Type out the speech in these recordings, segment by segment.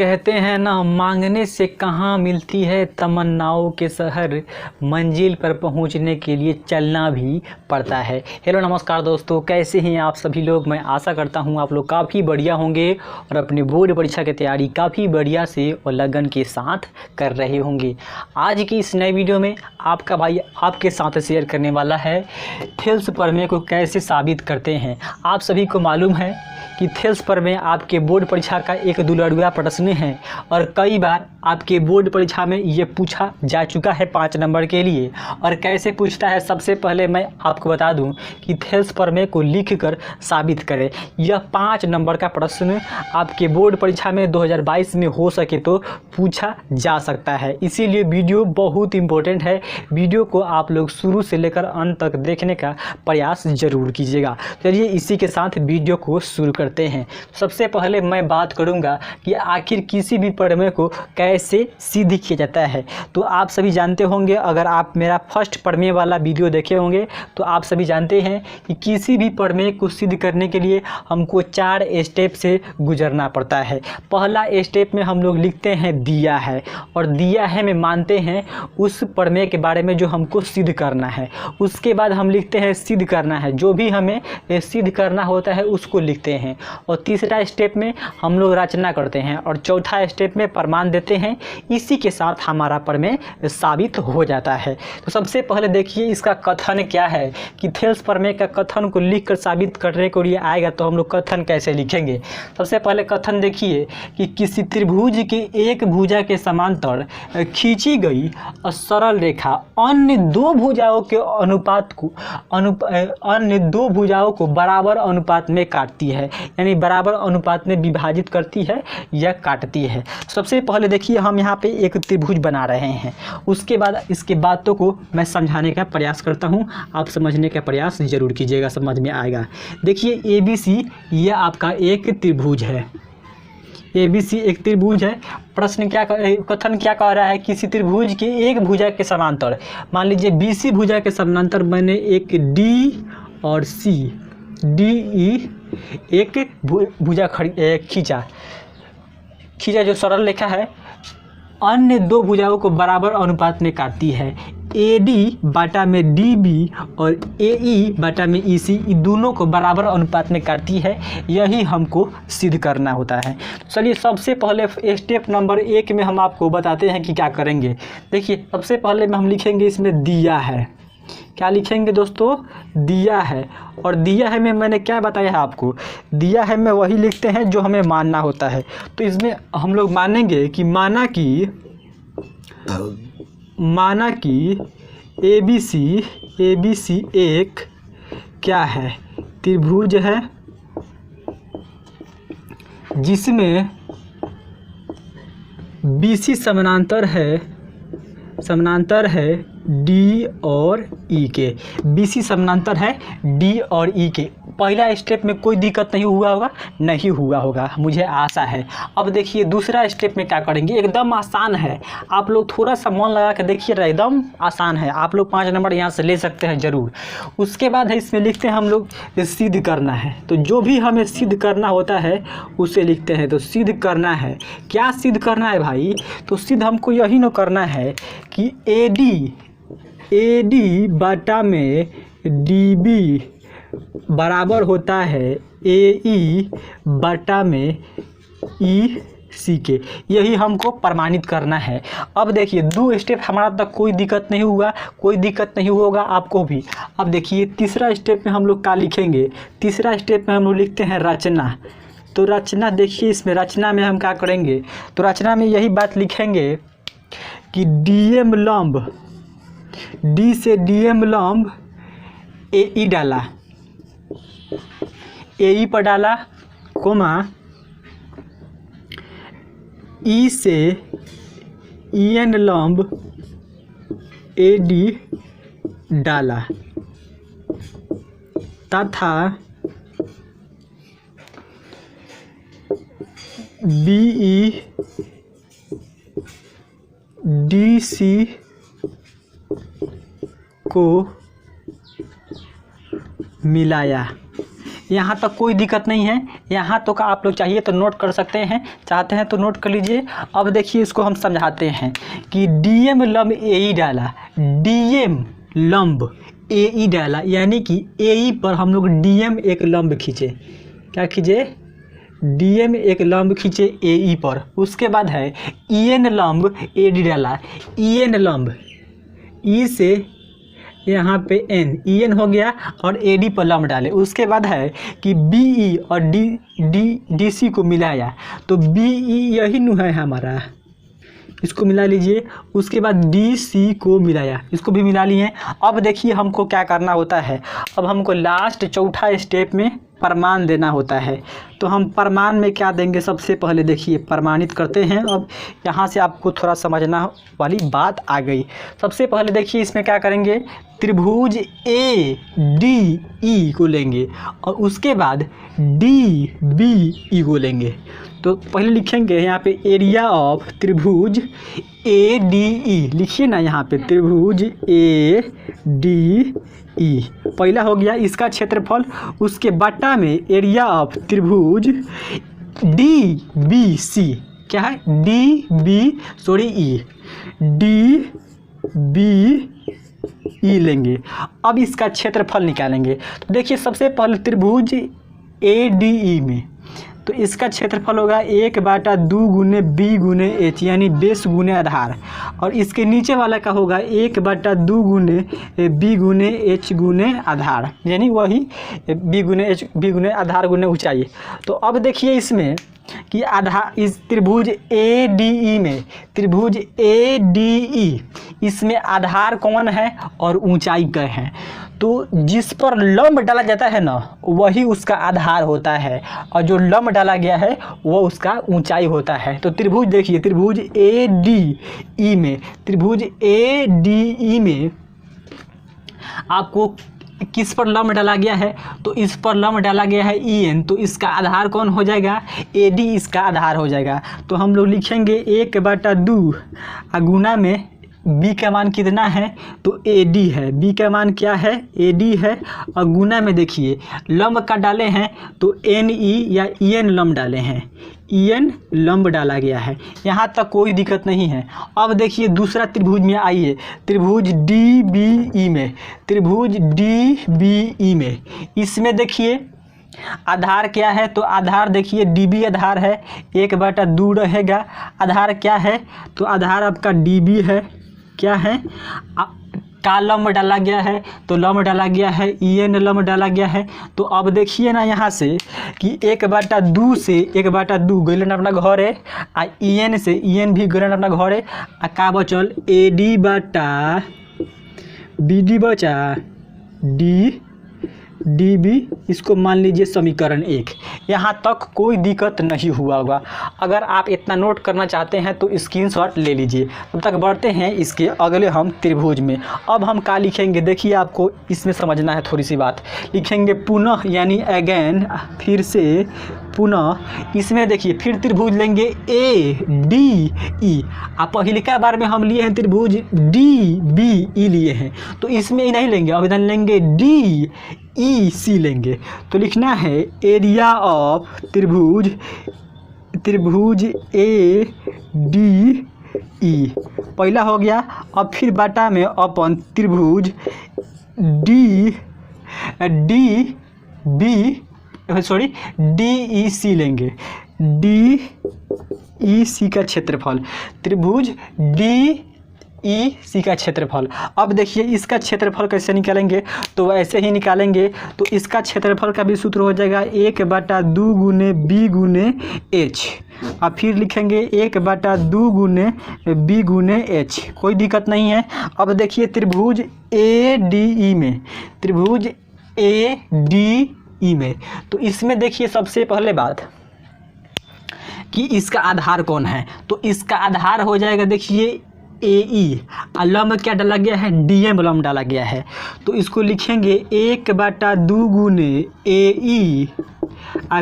कहते हैं ना, मांगने से कहाँ मिलती है तमन्नाओं के शहर, मंजिल पर पहुंचने के लिए चलना भी पड़ता है। हेलो नमस्कार दोस्तों, कैसे हैं आप सभी लोग। मैं आशा करता हूं आप लोग काफ़ी बढ़िया होंगे और अपनी बोर्ड परीक्षा की तैयारी काफ़ी बढ़िया से और लगन के साथ कर रहे होंगे। आज की इस नए वीडियो में आपका भाई आपके साथ शेयर करने वाला है थेल्स प्रमेय को कैसे साबित करते हैं। आप सभी को मालूम है कि थेल्स प्रमेय आपके बोर्ड परीक्षा का एक दुलड़ुआ प्रश्न है और कई बार आपके बोर्ड परीक्षा में ये पूछा जा चुका है 5 नंबर के लिए। और कैसे पूछता है, सबसे पहले मैं आपको बता दूं कि थेल्स प्रमेय को लिखकर साबित करें। यह 5 नंबर का प्रश्न आपके बोर्ड परीक्षा में 2022 में हो सके तो पूछा जा सकता है, इसीलिए वीडियो बहुत इंपॉर्टेंट है। वीडियो को आप लोग शुरू से लेकर अंत तक देखने का प्रयास जरूर कीजिएगा। चलिए इसी के साथ वीडियो को शुरू करते हैं। सबसे पहले मैं बात करूंगा कि आखिर किसी भी प्रमेय को कैसे सिद्ध किया जाता है। तो आप सभी जानते होंगे, अगर आप मेरा फर्स्ट प्रमेय वाला वीडियो देखे होंगे तो आप सभी जानते हैं कि किसी भी प्रमेय को सिद्ध करने के लिए हमको 4 स्टेप से गुजरना पड़ता है। पहला स्टेप में हम लोग लिखते हैं दिया है, और दिया है में मानते हैं उस प्रमेय के बारे में जो हमको सिद्ध करना है। उसके बाद हम लिखते हैं सिद्ध करना है, जो भी हमें सिद्ध करना होता है उसको लिखते हैं। और तीसरा स्टेप में हम लोग रचना करते हैं और चौथा स्टेप में प्रमाण देते हैं। इसी के साथ हमारा प्रमेय साबित हो जाता है। तो सबसे पहले देखिए इसका कथन क्या है कि थेल्स प्रमेय का कथन को लिखकर साबित करने के लिए आएगा तो हम लोग कथन कैसे लिखेंगे। सबसे पहले कथन देखिए कि किसी त्रिभुज के एक भुजा के समांतर खींची गई सरल रेखा अन्य दो भुजाओं के अन्य दो भुजाओं को बराबर अनुपात में काटती है, यानी बराबर अनुपात में विभाजित करती है या काटती है। सबसे पहले देखिए हम यहाँ पे एक त्रिभुज बना रहे हैं, उसके बाद इसके बातों को मैं समझाने का प्रयास करता हूँ, आप समझने का प्रयास जरूर कीजिएगा, समझ में आएगा। देखिए ABC यह आपका एक त्रिभुज है, ABC एक त्रिभुज है। प्रश्न क्या कथन क्या कह रहा है, किसी त्रिभुज के एक भुजा के समांतर, मान लीजिए BC भुजा के समांतर मैंने एक D और C DE एक भुजा खींचा जो सरल रेखा है अन्य दो भुजाओं को बराबर अनुपात में काटती है। AD बाटा में DB और AE बाटा में EC, इन दोनों को बराबर अनुपात में काटती है। यही हमको सिद्ध करना होता है। चलिए सबसे पहले स्टेप नंबर 1 में हम आपको बताते हैं कि क्या करेंगे। देखिए सबसे पहले में हम लिखेंगे इसमें दिया है। क्या लिखेंगे दोस्तों, दिया है। और दिया है में मैंने क्या बताया है आपको, दिया है में वही लिखते हैं जो हमें मानना होता है। तो इसमें हम लोग मानेंगे कि माना कि ABC एक क्या है, त्रिभुज है जिसमें BC समानांतर है D और E के। BC समानांतर है D और E के। पहला स्टेप में कोई दिक्कत नहीं हुआ होगा, मुझे आशा है। अब देखिए दूसरा स्टेप में क्या करेंगे, एकदम आसान है, आप लोग थोड़ा सा मन लगा के देखिए, एकदम आसान है। आप लोग 5 नंबर यहाँ से ले सकते हैं ज़रूर। उसके बाद है इसमें लिखते हैं हम लोग सिद्ध करना है, तो जो भी हमें सिद्ध करना होता है उसे लिखते हैं। तो सिद्ध करना है, क्या सिद्ध करना है भाई, तो सिद्ध हमको यही न करना है कि AD बाटा में DB बराबर होता है AE बाटा में EC के। यही हमको प्रमाणित करना है। अब देखिए 2 स्टेप हमारा तक कोई दिक्कत नहीं होगा आपको भी। अब देखिए तीसरा स्टेप में हम लोग क्या लिखेंगे, तीसरा स्टेप में हम लोग लिखते हैं रचना। तो रचना देखिए, इसमें रचना में हम क्या करेंगे, तो रचना में यही बात लिखेंगे कि DM लंब D से DM लंब AE डाला, AE पर डाला, कोमा E से EN लंब AD डाला तथा BE DC को मिलाया। यहाँ तक कोई दिक्कत नहीं है। यहाँ तो का आप लोग चाहिए तो नोट कर सकते हैं, चाहते हैं तो नोट कर लीजिए। अब देखिए इसको हम समझाते हैं कि डीएम लंब एई डाला, डीएम लंब एई डाला, यानी कि एई पर हम लोग डीएम एक लंब खींचे। क्या खींचे? डीएम एक लंब खींचे एई पर। उसके बाद है ईएन लंब एडी डाला, ईएन लंब ई से यहाँ पे एन, ईएन हो गया और एडी पर लंब डाले। उसके बाद है कि बीई और डीसी को मिलाया, तो बीई यही नु है हमारा, इसको मिला लीजिए। उसके बाद डीसी को मिलाया, इसको भी मिला लिए। अब देखिए हमको क्या करना होता है, अब हमको लास्ट चौथा स्टेप में प्रमाण देना होता है। तो हम प्रमाण में क्या देंगे, सबसे पहले देखिए प्रमाणित करते हैं। अब यहाँ से आपको थोड़ा समझना वाली बात आ गई। सबसे पहले देखिए इसमें क्या करेंगे, त्रिभुज ए डी ई को लेंगे और उसके बाद डी बी ई को लेंगे। तो पहले लिखेंगे यहाँ पे एरिया ऑफ त्रिभुज ए डी ई, लिखिए ना यहाँ पे त्रिभुज ए डी ई, पहला हो गया इसका क्षेत्रफल। उसके बटा में एरिया ऑफ त्रिभुज डी बी सी, क्या है, डी बी ई लेंगे। अब इसका क्षेत्रफल निकालेंगे। तो देखिए सबसे पहले त्रिभुज ए डी ई में तो इसका क्षेत्रफल होगा 1/2 गुने बी गुने एच, यानी बेस गुने आधार। और इसके नीचे वाला का होगा 1/2 गुने बी गुने एच गुने आधार, यानी वही बी गुने एच, बी गुने आधार गुने ऊंचाई। तो अब देखिए इसमें कि आधार, इस त्रिभुज ए डी ई में, त्रिभुज ए डी ई, इसमें आधार कौन है और ऊंचाई क्या है। तो जिस पर लंब डाला जाता है ना, वही उसका आधार होता है, और जो लंब डाला गया है वो उसका ऊंचाई होता है। तो त्रिभुज देखिए, त्रिभुज ए डी ई में, त्रिभुज ए डी ई में आपको किस पर लंब डाला गया है, तो इस पर लंब डाला गया है ई एन, तो इसका आधार कौन हो जाएगा, ए डी इसका आधार हो जाएगा। तो हम लोग लिखेंगे 1/2 गुना में बी का मान कितना है, तो ए डी है, बी का मान क्या है, ए डी है, और गुना में देखिए लंब का डाले हैं तो एन ई या ई एन लंब डाले हैं, ई एन लंब डाला गया है। यहाँ तक कोई दिक्कत नहीं है। अब देखिए दूसरा त्रिभुज में आइए, त्रिभुज डी बी ई में, त्रिभुज डी बी ई में, इसमें देखिए आधार क्या है, तो आधार देखिए डीबी आधार है, 1/2 रहेगा। आधार क्या है, तो आधार आपका डीबी है, क्या है, का लंब डाला गया है, तो लंब डाला गया है, ई एन लंब डाला गया है। तो अब देखिए ना यहाँ से कि 1/2 से 1/2 गलन अपना घर है, आ ई एन से ई एन भी गलन अपना घर है, आ का बचल ए डी बटा बी डी बचा डी बी, इसको मान लीजिए समीकरण 1। यहाँ तक कोई दिक्कत नहीं हुआ होगा। अगर आप इतना नोट करना चाहते हैं तो स्क्रीनशॉट ले लीजिए। तब तक बढ़ते हैं इसके अगले हम त्रिभुज में। अब हम क्या लिखेंगे, देखिए आपको इसमें समझना है थोड़ी सी बात। लिखेंगे पुनः, यानी अगेन, फिर से पुनः। इसमें देखिए फिर त्रिभुज लेंगे ए डी ई, आप पहले का बार में हम लिए हैं त्रिभुज डी बी ई लिए हैं, तो इसमें ही नहीं लेंगे, अब इधर लेंगे डी ई सी लेंगे। तो लिखना है एरिया ऑफ त्रिभुज ए डी ई, पहला हो गया। अब फिर बाटा में अपन त्रिभुज डी ई सी लेंगे, डी ई सी का क्षेत्रफल, त्रिभुज डी ई सी का क्षेत्रफल। अब देखिए इसका क्षेत्रफल कैसे निकालेंगे, तो ऐसे ही निकालेंगे। तो इसका क्षेत्रफल का भी सूत्र हो जाएगा 1/2 गुने बी गुने एच, और फिर लिखेंगे 1/2 गुने बी गुने एच, कोई दिक्कत नहीं है। अब देखिए त्रिभुज ए डी ई में, त्रिभुज ए डी ई में, तो इसमें देखिए सबसे पहले बात कि इसका आधार कौन है, तो इसका आधार हो जाएगा देखिए ए ई, लंब क्या डाला गया है, डी एम लंब डाला गया है। तो इसको लिखेंगे 1/2 गुने ए ई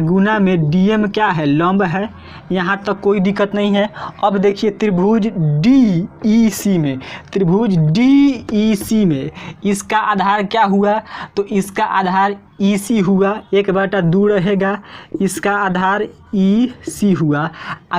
गुना में डीएम क्या है, लंब है, यहाँ तक कोई दिक्कत नहीं है। अब देखिए त्रिभुज DEC में, त्रिभुज DEC में इसका आधार क्या हुआ, तो इसका आधार EC हुआ, 1/2 रहेगा, इसका आधार EC हुआ।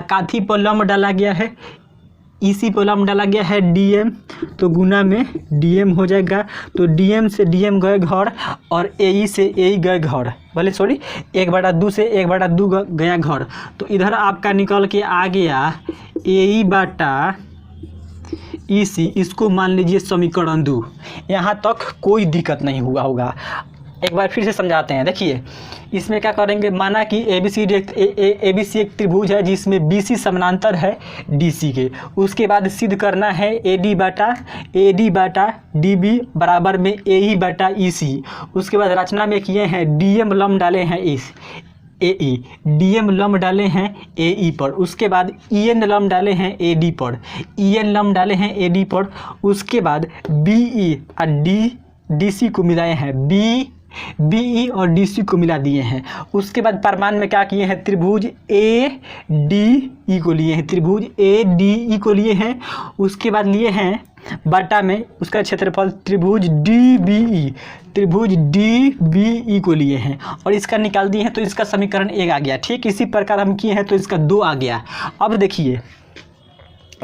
काथी पर लंब डाला गया है, EC पर लंब डाला गया है DM, तो गुना में DM हो जाएगा। तो DM से DM गए घर और AE से AE गए घर, भले सॉरी 1/2 से 1/2 गया घर। तो इधर आपका निकल के आ गया AE/EC, इसको मान लीजिए समीकरण 2। यहाँ तक कोई दिक्कत नहीं हुआ होगा। एक बार फिर से समझाते हैं। देखिए इसमें क्या करेंगे, माना कि ABC एक त्रिभुज है जिसमें BC समानांतर है DC के। उसके बाद सिद्ध करना है AD/DB बराबर में AE/EC। उसके बाद रचना में किए हैं DM लंब डाले हैं इस AE, DM लंब डाले हैं AE पर। उसके बाद EN लंब डाले हैं AD पर, EN लंब डाले हैं AD पर। उसके बाद BE और DC को मिलाए हैं, BE और DC को मिला दिए हैं। उसके बाद परमान में क्या किए हैं, त्रिभुज ADE को लिए हैं, त्रिभुज ADE को लिए हैं। उसके बाद लिए हैं बटा में उसका क्षेत्रफल त्रिभुज DBE को लिए हैं और इसका निकाल दिए हैं। तो इसका समीकरण 1 आ गया। ठीक इसी प्रकार हम किए हैं तो इसका 2 आ गया। अब देखिए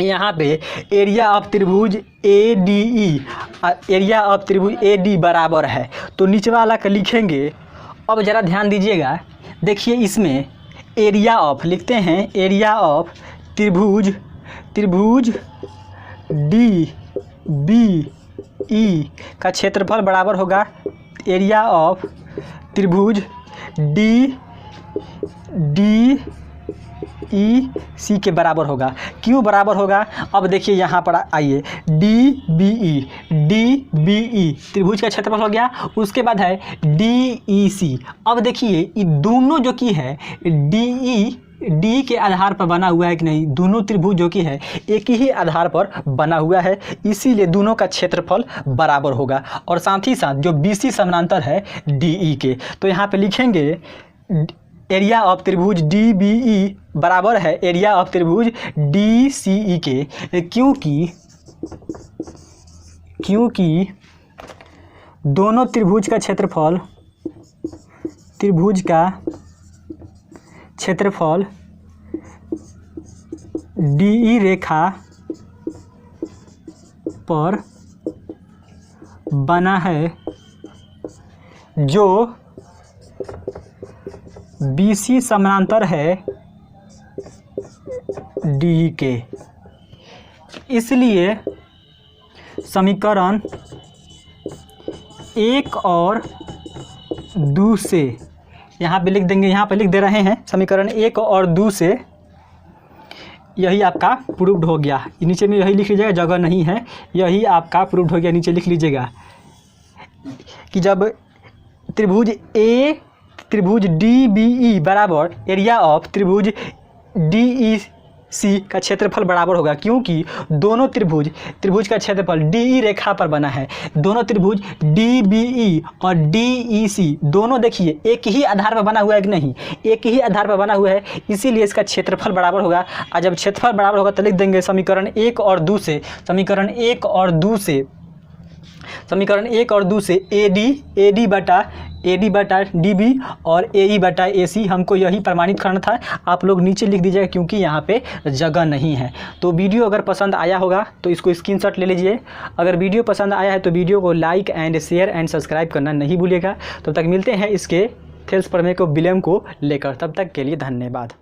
यहाँ पे एरिया ऑफ त्रिभुज ADE, एरिया ऑफ त्रिभुज AD बराबर है, तो नीचे वाला का लिखेंगे। अब ज़रा ध्यान दीजिएगा, देखिए इसमें एरिया ऑफ लिखते हैं, एरिया ऑफ त्रिभुज DBE का क्षेत्रफल बराबर होगा एरिया ऑफ त्रिभुज DEC के बराबर होगा। क्यों बराबर होगा, अब देखिए यहाँ पर आइए, DBE त्रिभुज का क्षेत्रफल हो गया। उसके बाद है DEC। अब देखिए ये दोनों जो की है D के आधार पर बना हुआ है कि नहीं, दोनों त्रिभुज जो की है एक ही आधार पर बना हुआ है, इसीलिए दोनों का क्षेत्रफल बराबर होगा। और साथ ही साथ जो BC समानांतर है DE के, तो यहाँ पे लिखेंगे एरिया ऑफ त्रिभुज DBE बराबर है एरिया ऑफ त्रिभुज DCE के, क्योंकि दोनों त्रिभुज का क्षेत्रफल DE रेखा पर बना है, जो BC समानांतर है DE के। इसलिए समीकरण 1 और 2 से यहाँ पे लिख देंगे, यहाँ पे लिख दे रहे हैं समीकरण 1 और 2 से यही आपका प्रूव्ड हो गया। नीचे में यही लिख लीजिएगा, जगह नहीं है, यही आपका प्रूव्ड हो गया। नीचे लिख लीजिएगा कि जब त्रिभुज DBE बराबर एरिया ऑफ त्रिभुज DEC का क्षेत्रफल बराबर होगा, क्योंकि दोनों त्रिभुज का क्षेत्रफल DE रेखा पर बना है। दोनों त्रिभुज DBE और DEC दोनों देखिए एक ही आधार पर बना हुआ है कि नहीं, एक ही आधार पर बना हुआ है, इसीलिए इसका क्षेत्रफल बराबर होगा। और जब क्षेत्रफल बराबर होगा तो लिख देंगे समीकरण 1 और 2 से, समीकरण 1 और 2 से AD बटा DB और AE बटा AC, हमको यही प्रमाणित करना था। आप लोग नीचे लिख दीजिएगा क्योंकि यहाँ पे जगह नहीं है। तो वीडियो अगर पसंद आया होगा तो इसको स्क्रीनशॉट ले लीजिए। अगर वीडियो पसंद आया है तो वीडियो को like and share and subscribe करना नहीं भूलिएगा। तब तक मिलते हैं इसके थेल्स प्रमेय को विलयम को लेकर, तब तक के लिए धन्यवाद।